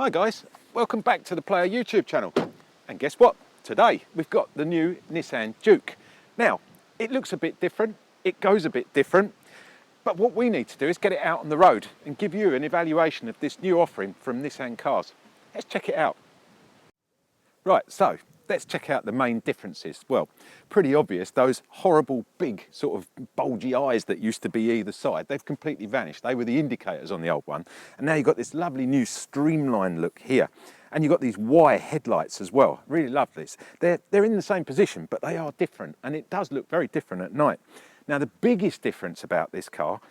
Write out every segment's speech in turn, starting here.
Hi guys, welcome back to the Player YouTube channel. And guess what? Today we've got the new Nissan Juke. Now, it looks a bit different, it goes a bit different, but what we need to do is get it out on the road and give you an evaluation of this new offering from Nissan Cars. Let's check it out. Right, so let's check out the main differences. Well, pretty obvious, those horrible big sort of bulgy eyes that used to be either side, they've completely vanished. They were the indicators on the old one. And now you've got this lovely new streamlined look here. And you've got these Y headlights as well. Really love this. They're in the same position, but they are different. And it does look very different at night. Now, the biggest difference about this car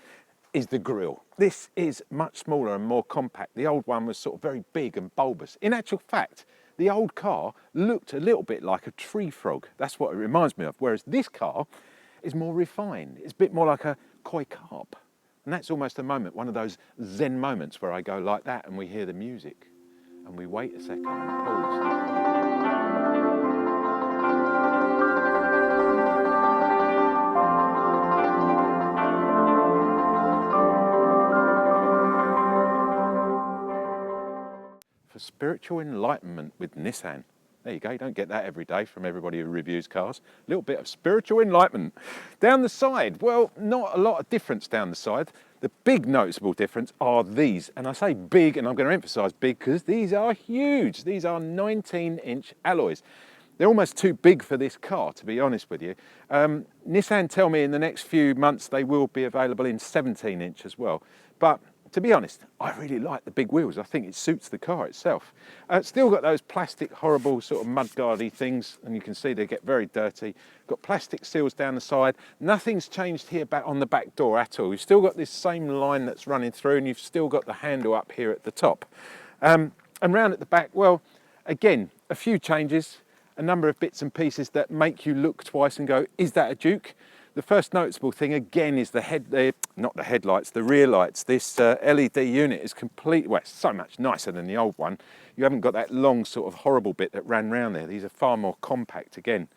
is the grille. This is much smaller and more compact. The old one was sort of very big and bulbous. In actual fact, the old car looked a little bit like a tree frog. That's what it reminds me of. Whereas this car is more refined. It's a bit more like a koi carp. And that's almost a moment, one of those Zen moments where I go like that and we hear the music and we wait a second and pause. For spiritual enlightenment with Nissan. There you go, you don't get that every day from everybody who reviews cars. A little bit of spiritual enlightenment. Down the side, well, not a lot of difference down the side. The big noticeable difference are these. And I say big, and I'm going to emphasise big, because these are huge. These are 19-inch alloys. They're almost too big for this car, to be honest with you. Nissan tell me in the next few months they will be available in 17-inch as well. But to be honest, I really like the big wheels. I think it suits the car itself. Still got those plastic, horrible sort of mudguardy things, and you can see they get very dirty. Got plastic seals down the side. Nothing's changed here back on the back door at all. You've still got this same line that's running through, and you've still got the handle up here at the top. And round at the back, well, again, a few changes, a number of bits and pieces that make you look twice and go, is that a Juke? The first noticeable thing again is not the headlights, the rear lights. This LED unit is completely, well, it's so much nicer than the old one. You haven't got that long sort of horrible bit that ran round there. These are far more compact again.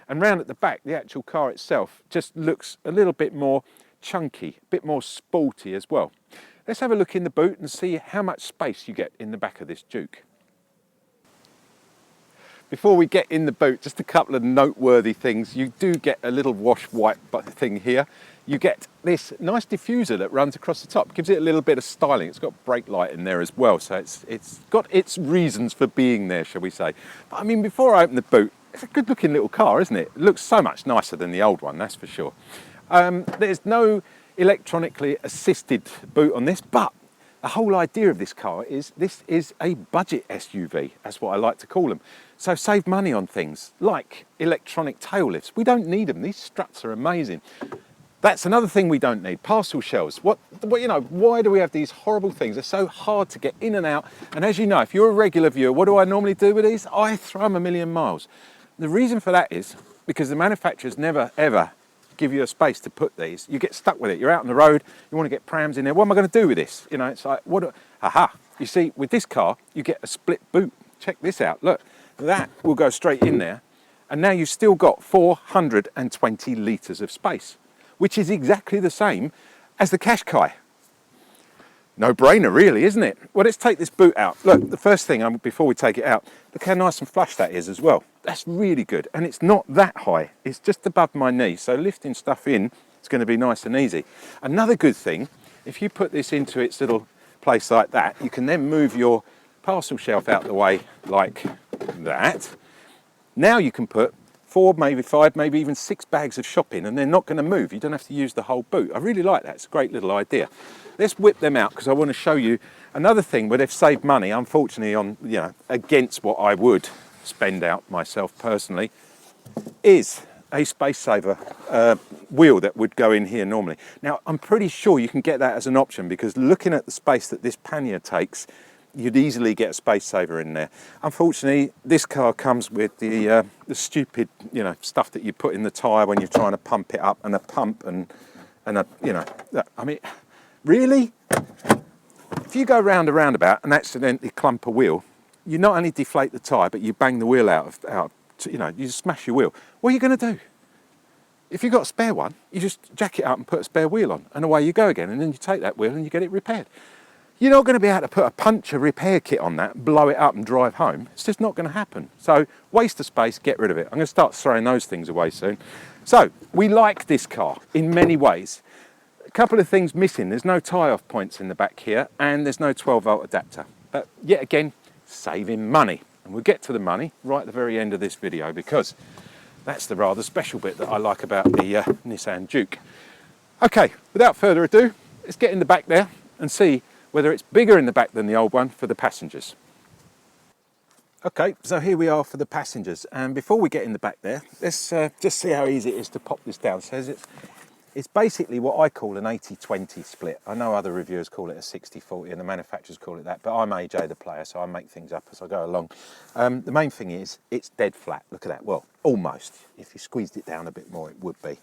And round at the back, the actual car itself just looks a little bit more chunky, a bit more sporty as well. Let's have a look in the boot and see how much space you get in the back of this Juke. Before we get in the boot, just a couple of noteworthy things. You do get a little wash wipe thing here. You get this nice diffuser that runs across the top. Gives it a little bit of styling. It's got brake light in there as well, so it's got its reasons for being there, shall we say. But I mean, before I open the boot, it's a good looking little car, isn't it? It looks so much nicer than the old one, that's for sure. There's no electronically assisted boot on this, but the whole idea of this car is this is a budget SUV. That's what I like to call them. So save money on things like electronic tail lifts. We don't need them. These struts are amazing. That's another thing we don't need. Parcel shelves. You know, why do we have these horrible things? They're so hard to get in and out. And as you know, if you're a regular viewer, what do I normally do with these? I throw them a million miles. The reason for that is because the manufacturers never, ever give you a space to put these. You get stuck with it. You're out on the road, you want to get prams in there. What am I going to do with this? You know, it's like, aha. You see, with this car, you get a split boot. Check this out. Look, that will go straight in there. And now you've still got 420 litres of space, which is exactly the same as the Qashqai. No brainer really, isn't it? Well, let's take this boot out. Look, the first thing, before we take it out, look how nice and flush that is as well. That's really good. And it's not that high. It's just above my knee. So lifting stuff in, it's going to be nice and easy. Another good thing, if you put this into its little place like that, you can then move your parcel shelf out the way like that. Now you can put 4, maybe 5, maybe even 6 bags of shopping, and they're not going to move. You don't have to use the whole boot. I really like that. It's a great little idea. Let's whip them out because I want to show you another thing where they've saved money, unfortunately, on, you know, against what I would spend out myself personally, is a space saver wheel that would go in here normally. Now, I'm pretty sure you can get that as an option because looking at the space that this pannier takes, you'd easily get a space saver in there. Unfortunately, this car comes with the stupid, you know, stuff that you put in the tyre when you're trying to pump it up, and a pump and a, you know, I mean, really? If you go round a roundabout and accidentally clump a wheel, you not only deflate the tyre, but you bang the wheel out, you know, you smash your wheel. What are you going to do? If you've got a spare one, you just jack it up and put a spare wheel on, and away you go again, and then you take that wheel and you get it repaired. You're not going to be able to put a puncture repair kit on that, blow it up and drive home. It's just not going to happen. So waste of space, get rid of it. I'm going to start throwing those things away soon. So we like this car in many ways. A couple of things missing. There's no tie-off points in the back here, and there's no 12-volt adapter. But yet again, saving money. And we'll get to the money right at the very end of this video, because that's the rather special bit that I like about the Nissan Juke. Okay, without further ado, let's get in the back there and see whether it's bigger in the back than the old one for the passengers. Okay, so here we are for the passengers, and before we get in the back there, let's just see how easy it is to pop this down. So it's basically what I call an 80-20 split. I know other reviewers call it a 60-40 and the manufacturers call it that, but I'm AJ the player, so I make things up as I go along. The main thing is it's dead flat. Look at that. Well, almost. If you squeezed it down a bit more, it would be.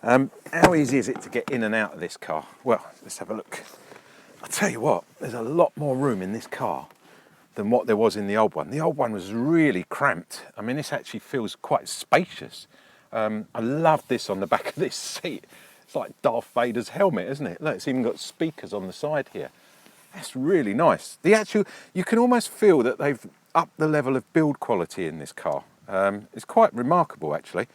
How easy is it to get in and out of this car? Well, let's have a look. I'll tell you what, there's a lot more room in this car than what there was in the old one. The old one was really cramped. I mean, this actually feels quite spacious. I love this on the back of this seat. It's like Darth Vader's helmet, isn't it? Look, it's even got speakers on the side here. That's really nice. You can almost feel that they've upped the level of build quality in this car. It's quite remarkable, actually.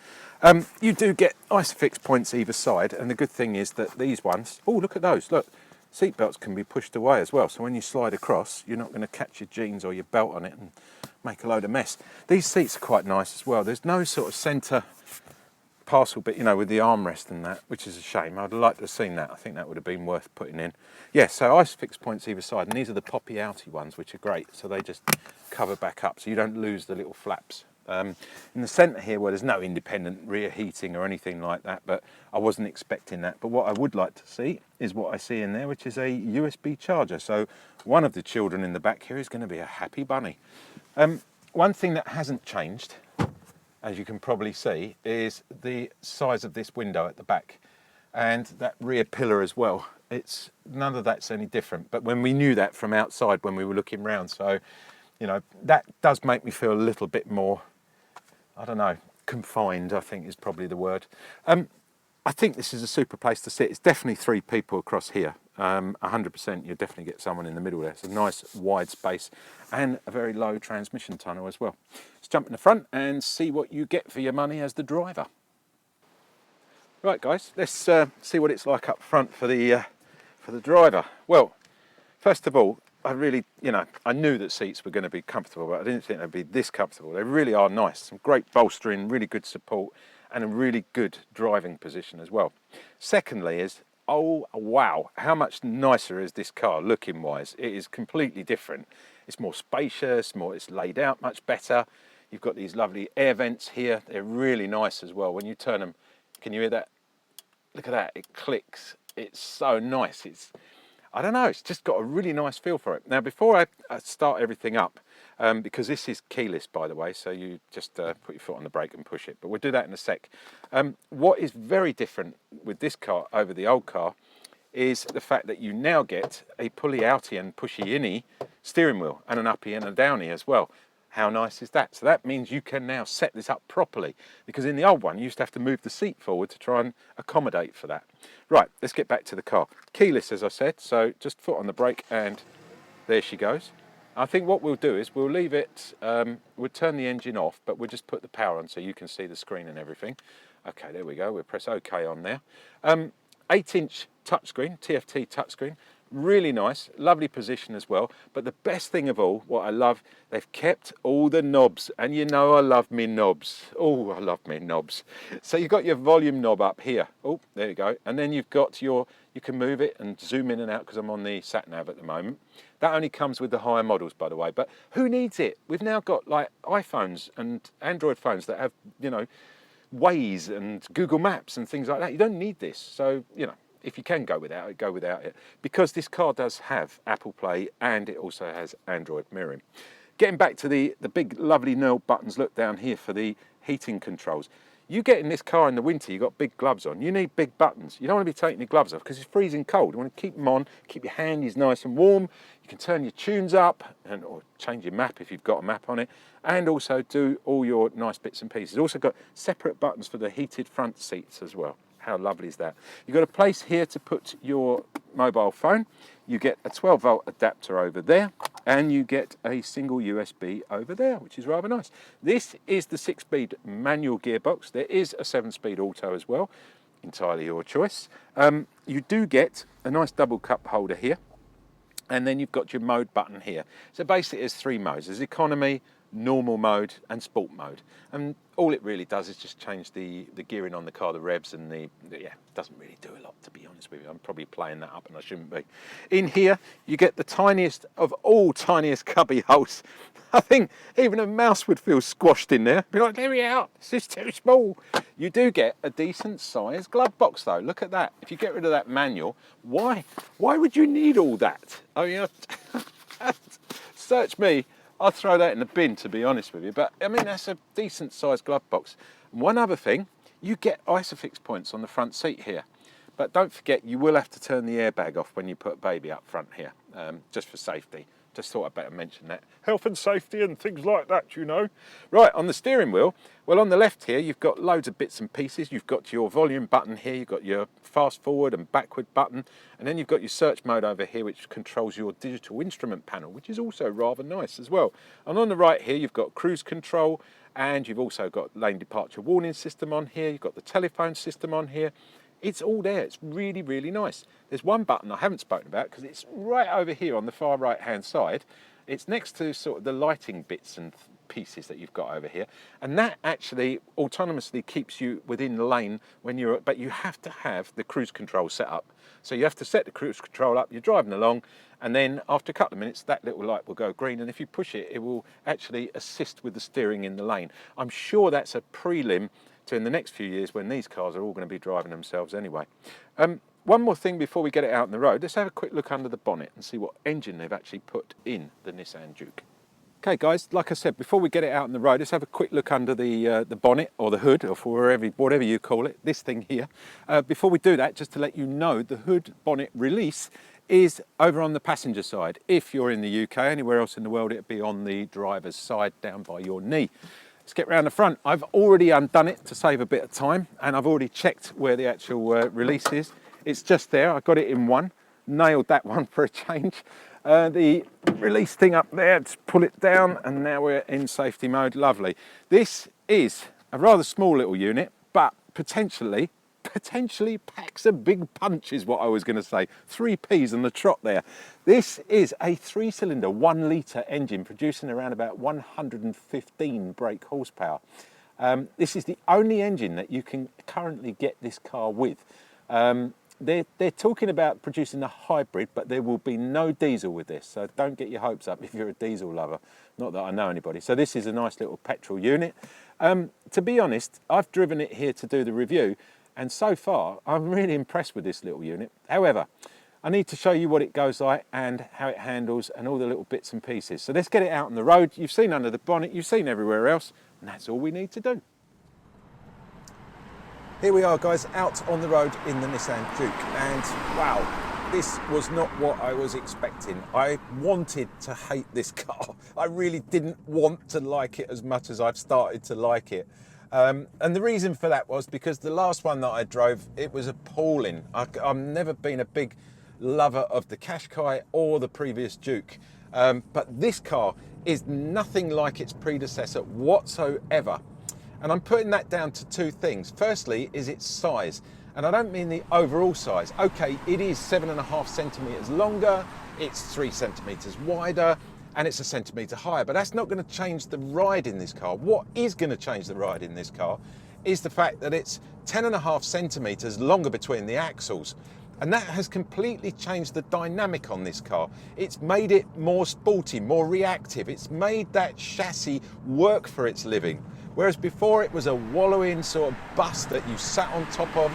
You do get ISOFIX points either side, and the good thing is that these ones, oh, look at those, look. Seat belts can be pushed away as well, so when you slide across, you're not going to catch your jeans or your belt on it and make a load of mess. These seats are quite nice as well. There's no sort of centre parcel bit, you know, with the armrest and that, which is a shame. I'd like to have seen that. I think that would have been worth putting in. Yeah, so ISOFIX points either side, and these are the poppy outy ones, which are great. So they just cover back up, so you don't lose the little flaps. In the centre here, well, there's no independent rear heating or anything like that, but I wasn't expecting that. But what I would like to see is what I see in there, which is a USB charger. So one of the children in the back here is going to be a happy bunny. One thing that hasn't changed, as you can probably see, is the size of this window at the back and that rear pillar as well. None of that's any different, but when we knew that from outside when we were looking round, so you know, that does make me feel a little bit more, I don't know, confined, I think is probably the word. I think this is a super place to sit. It's definitely 3 people across here. 100% you'll definitely get someone in the middle there. It's a nice wide space and a very low transmission tunnel as well. Let's jump in the front and see what you get for your money as the driver. Right guys, let's see what it's like up front for the driver. Well, first of all, I really, I knew that seats were going to be comfortable, but I didn't think they'd be this comfortable. They really are nice. Some great bolstering, really good support, and a really good driving position as well. Secondly is, oh wow, how much nicer is this car looking wise? It is completely different. It's more spacious, it's laid out much better. You've got these lovely air vents here. They're really nice as well. When you turn them, can you hear that? Look at that, it clicks. It's so nice. I don't know, it's just got a really nice feel for it. Now, before I start everything up, because this is keyless, by the way, so you just put your foot on the brake and push it, but we'll do that in a sec. What is very different with this car over the old car is the fact that you now get a pulley outy and pushy inny steering wheel and an uppy and a downy as well. How nice is that? So that means you can now set this up properly, because in the old one you used to have to move the seat forward to try and accommodate for that. Right, let's get back to the car. Keyless, as I said, so just foot on the brake and there she goes. I think what we'll do is we'll leave it, we'll turn the engine off, but we'll just put the power on so you can see the screen and everything. Okay, there we go, we'll press OK on there. 8-inch touchscreen, TFT touchscreen. Really nice, lovely position as well. But the best thing of all, what I love, they've kept all the knobs. And you know I love me knobs. Oh, I love me knobs. So you've got your volume knob up here. Oh, there you go. And then you've got you can move it and zoom in and out, because I'm on the sat-nav at the moment. That only comes with the higher models, by the way. But who needs it? We've now got like iPhones and Android phones that have, Waze and Google Maps and things like that. You don't need this. So, if you can go without it, go without it. Because this car does have Apple Play and it also has Android mirroring. Getting back to the big lovely knurled buttons, look down here for the heating controls. You get in this car in the winter, you've got big gloves on. You need big buttons. You don't want to be taking your gloves off because it's freezing cold. You want to keep them on, keep your handies nice and warm. You can turn your tunes up or change your map if you've got a map on it, and also do all your nice bits and pieces. Also got separate buttons for the heated front seats as well. How lovely is that? You've got a place here to put your mobile phone. You get a 12-volt adapter over there, and you get a single USB over there, which is rather nice. This is the 6-speed manual gearbox. There is a 7-speed auto as well, entirely your choice. You do get a nice double cup holder here, and then you've got your mode button here. So basically there's 3 modes. There's economy, normal mode and sport mode, and all it really does is just change the gearing on the car, the revs, and yeah, doesn't really do a lot, to be honest with you. I'm probably playing that up and I shouldn't be. In here you get the tiniest of all tiniest cubby holes. I think even a mouse would feel squashed in there. Be like, let me out, this is too small. You do get a decent sized glove box though. Look at that. If you get rid of that manual, why would you need all that? I mean, search me, I'll throw that in the bin, to be honest with you. But I mean, that's a decent sized glove box. And one other thing, you get ISOFIX points on the front seat here. But don't forget, you will have to turn the airbag off when you put baby up front here, just for safety. Just thought I'd better mention that. Health and safety and things like that, you know. Right, on the steering wheel, well, on the left here, you've got loads of bits and pieces. You've got your volume button here, you've got your fast forward and backward button, and then you've got your search mode over here, which controls your digital instrument panel, which is also rather nice as well. And on the right here, you've got cruise control, and you've also got lane departure warning system on here. You've got the telephone system on here. It's all there. It's really, really nice. There's one button I haven't spoken about because it's right over here on the far right hand side. It's next to sort of the lighting bits and pieces that you've got over here, and that actually autonomously keeps you within the lane when you're, but you have to have the cruise control set up. So you have to set the cruise control up, you're driving along, and then after a couple of minutes that little light will go green, and if you push it, it will actually assist with the steering in the lane. I'm sure that's a prelim to in the next few years when these cars are all going to be driving themselves anyway. One more thing before we get it out on the road, let's have a quick look under the bonnet and see what engine they've actually put in the Nissan Juke. Okay guys, like I said, before we get it out on the road, let's have a quick look under the bonnet or the hood, or for whatever you call it, this thing here. Before we do that, just to let you know, the hood bonnet release is over on the passenger side. If you're in the UK, anywhere else in the world, it'd be on the driver's side down by your knee. Let's get round the front. I've already undone it to save a bit of time, and I've already checked where the actual release is. It's just there. I got it in one, nailed that one for a change. The release thing up there, just pull it down, and now we're in safety mode. Lovely. This is a rather small little unit, but potentially packs a big punch is what I was going to say. 3 Ps on the trot there. This is a 3-cylinder 1 litre engine producing around about 115 brake horsepower. This is the only engine that you can currently get this car with. They're talking about producing a hybrid, but there will be no diesel with this, so don't get your hopes up if you're a diesel lover. Not that I know anybody. So this is a nice little petrol unit. To be honest, I've driven it here to do the review, and so far I'm really impressed with this little unit. However, I need to show you what it goes like and how it handles and all the little bits and pieces. So let's get it out on the road. You've seen under the bonnet, you've seen everywhere else, and that's all we need to do. Here we are guys, out on the road in the Nissan Juke, and wow, this was not what I was expecting. I wanted to hate this car. I really didn't want to like it as much as I've started to like it. And the reason for that was because the last one that I drove, it was appalling. I've never been a big lover of the Qashqai or the previous Juke. But this car is nothing like its predecessor whatsoever. And I'm putting that down to 2 things. Firstly is its size. And I don't mean the overall size. Okay, it is 7.5 centimetres longer, it's 3 centimetres wider, and it's 1 centimetre higher, but that's not going to change the ride in this car. What is going to change the ride in this car is the fact that it's 10.5 centimetres longer between the axles. And that has completely changed the dynamic on this car. It's made it more sporty, more reactive. It's made that chassis work for its living. Whereas before it was a wallowing sort of bus that you sat on top of.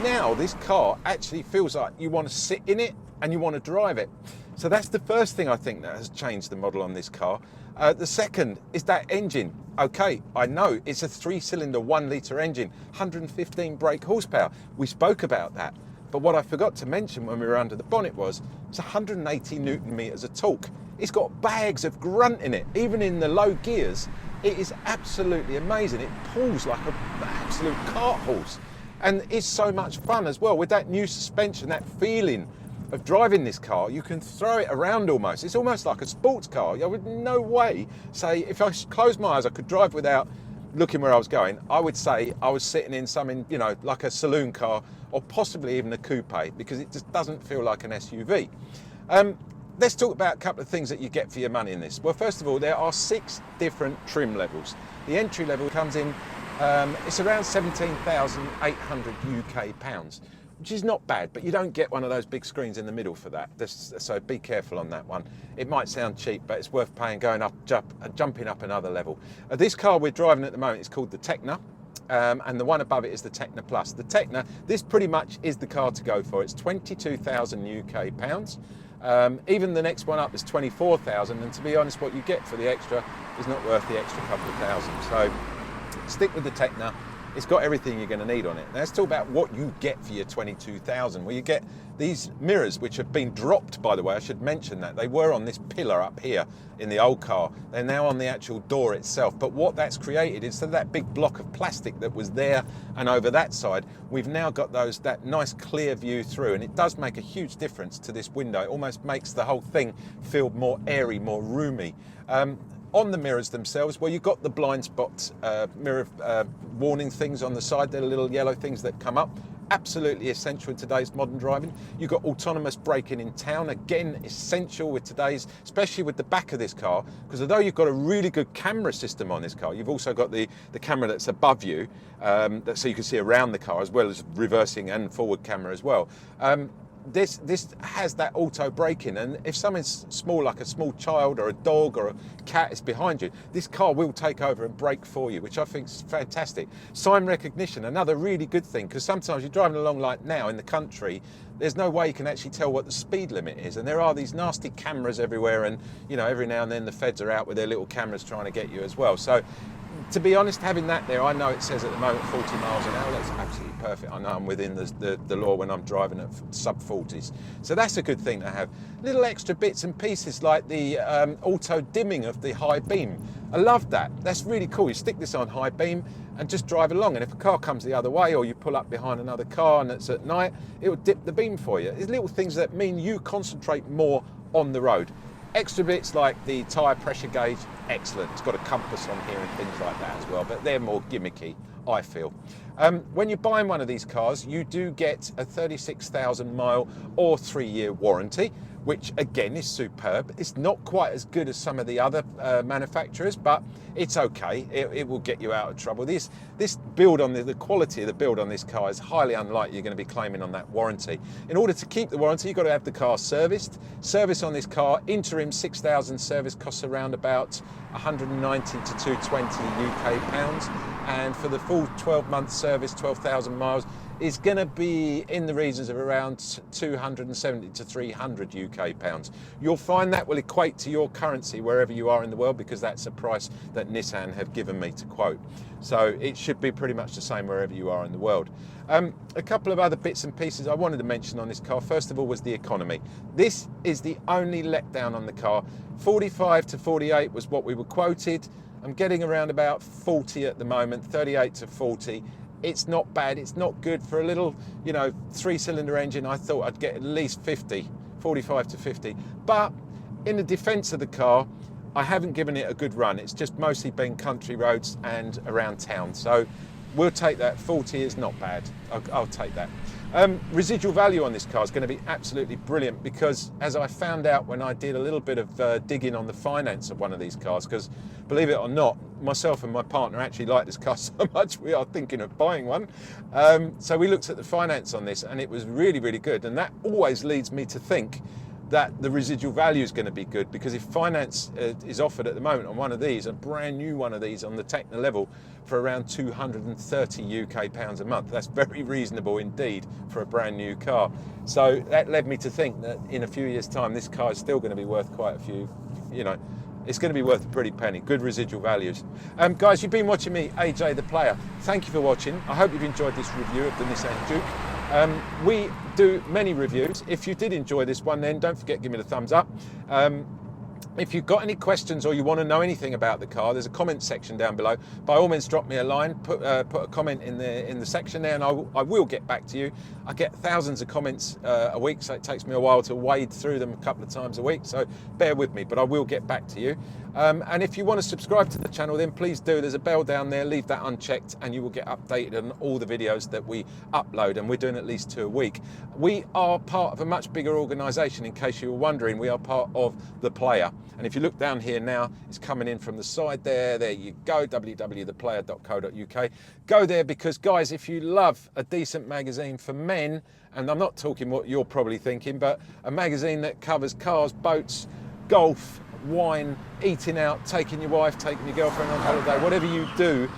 Now this car actually feels like you want to sit in it and you want to drive it. So that's the first thing I think that has changed the model on this car. The second is that engine. Okay, I know it's a 3-cylinder 1 litre engine, 115 brake horsepower. We spoke about that. But what I forgot to mention when we were under the bonnet was it's 180 Newton meters of torque. It's got bags of grunt in it, even in the low gears. It is absolutely amazing. It pulls like an absolute cart horse. And it's so much fun as well with that new suspension, that feeling of driving this car. You can throw it around almost. It's almost like a sports car. I would no way say, if I closed my eyes, I could drive without looking where I was going. I would say I was sitting in something, you know, like a saloon car or possibly even a coupe, because it just doesn't feel like an SUV. Let's talk about a couple of things that you get for your money in this. Well, first of all, there are 6 different trim levels. The entry level comes in, it's around 17,800 UK pounds, which is not bad, but you don't get one of those big screens in the middle for that. So be careful on that one. It might sound cheap, but it's worth paying, going up, jumping up another level. This car we're driving at the moment is called the Tecna. And the one above it is the Tecna Plus. The Tecna, this pretty much is the car to go for. It's 22,000 UK pounds. Even the next one up is 24,000, and to be honest, what you get for the extra is not worth the extra couple of thousand. So stick with the Tecna. It's got everything you're going to need on it. Now let's talk about what you get for your 22,000. Well, you get these mirrors, which have been dropped, by the way. I should mention that. They were on this pillar up here in the old car. They're now on the actual door itself. But what that's created, instead of that big block of plastic that was there and over that side, we've now got that nice clear view through. And it does make a huge difference to this window. It almost makes the whole thing feel more airy, more roomy. On the mirrors themselves, well, you've got the blind spot mirror warning things on the side. They're little yellow things that come up. Absolutely essential in today's modern driving. You've got autonomous braking in town. Again, essential with today's, especially with the back of this car, because although you've got a really good camera system on this car, you've also got the camera that's above you, so you can see around the car, as well as reversing and forward camera as well. This has that auto braking, and if something's small, like a small child or a dog or a cat is behind you, this car will take over and brake for you, which I think is fantastic. Sign recognition, another really good thing, because sometimes you're driving along like now in the country, there's no way you can actually tell what the speed limit is, and there are these nasty cameras everywhere, and you know, every now and then the feds are out with their little cameras trying to get you as well. So to be honest, having that there, I know it says at the moment 40 miles an hour. That's absolutely perfect. I know I'm within the law when I'm driving at sub 40s. So that's a good thing to have. Little extra bits and pieces like the auto dimming of the high beam. I love that. That's really cool. You stick this on high beam and just drive along. And if a car comes the other way, or you pull up behind another car and it's at night, it will dip the beam for you. It's little things that mean you concentrate more on the road. Extra bits like the tyre pressure gauge, excellent. It's got a compass on here and things like that as well, but they're more gimmicky, I feel. When you're buying one of these cars, you do get a 36,000 mile or 3-year warranty, which again is superb. It's not quite as good as some of the other manufacturers, but it's okay. It will get you out of trouble. This build on the quality of the build on this car is highly unlikely you're going to be claiming on that warranty. In order to keep the warranty, you've got to have the car serviced. Service on this car, interim 6,000 service costs around about 190 to 220 UK pounds. And for the full 12-month service, 12,000 miles, is going to be in the regions of around 270 to 300 UK pounds. You'll find that will equate to your currency wherever you are in the world, because that's a price that Nissan have given me to quote. So it should be pretty much the same wherever you are in the world. A couple of other bits and pieces I wanted to mention on this car. First of all was the economy. This is the only letdown on the car. 45 to 48 was what we were quoted. I'm getting around about 40 at the moment, 38 to 40. It's not bad. It's not good for a little, you know, 3-cylinder engine. I thought I'd get at least 50, 45 to 50. But in the defense of the car, I haven't given it a good run. It's just mostly been country roads and around town. So we'll take that. 40 is not bad. I'll take that. Residual value on this car is going to be absolutely brilliant, because as I found out when I did a little bit of digging on the finance of one of these cars, because believe it or not, myself and my partner actually like this car so much we are thinking of buying one. So we looked at the finance on this, and it was really, really good. And that always leads me to think that the residual value is going to be good, because if finance is offered at the moment on one of these, a brand new one of these on the Tecna level, for around 230 UK pounds a month, that's very reasonable indeed for a brand new car. So that led me to think that in a few years' time, this car is still going to be worth quite a few, you know, it's going to be worth a pretty penny. Good residual values. Guys, you've been watching me, AJ the Player. Thank you for watching. I hope you've enjoyed this review of the Nissan Juke. We do many reviews. If you did enjoy this one, then don't forget to give me the thumbs up. If you've got any questions or you want to know anything about the car, there's a comment section down below. By all means, drop me a line, put a comment in the section there, and I will get back to you. I get thousands of comments a week, so it takes me a while to wade through them a couple of times a week, so bear with me, but I will get back to you. And if you want to subscribe to the channel, then please do. There's a bell down there, leave that unchecked, and you will get updated on all the videos that we upload, and we're doing at least 2 a week. We are part of a much bigger organisation, in case you were wondering. We are part of The Player. And if you look down here now, it's coming in from the side there. There you go, www.theplayer.co.uk. Go there because, guys, if you love a decent magazine for men, and I'm not talking what you're probably thinking, but a magazine that covers cars, boats, golf, wine, eating out, taking your wife, taking your girlfriend on holiday, whatever you do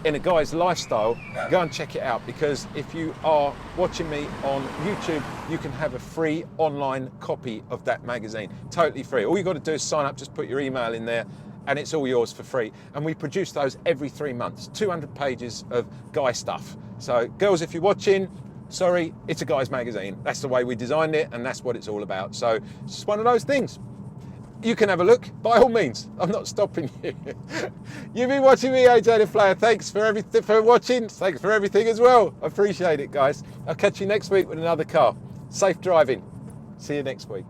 in a guy's lifestyle, go and check it out, because if you are watching me on YouTube, you can have a free online copy of that magazine, totally free. All you got to do is sign up, just put your email in there, and it's all yours for free. And we produce those every 3 months, 200 pages of guy stuff. So girls, if you're watching, sorry, it's a guy's magazine. That's the way we designed it, and that's what it's all about. So it's just one of those things. You can have a look, by all means. I'm not stopping you. You've been watching me, AJ the Player. Thanks for everything, for watching. Thanks for everything as well. I appreciate it, guys. I'll catch you next week with another car. Safe driving. See you next week.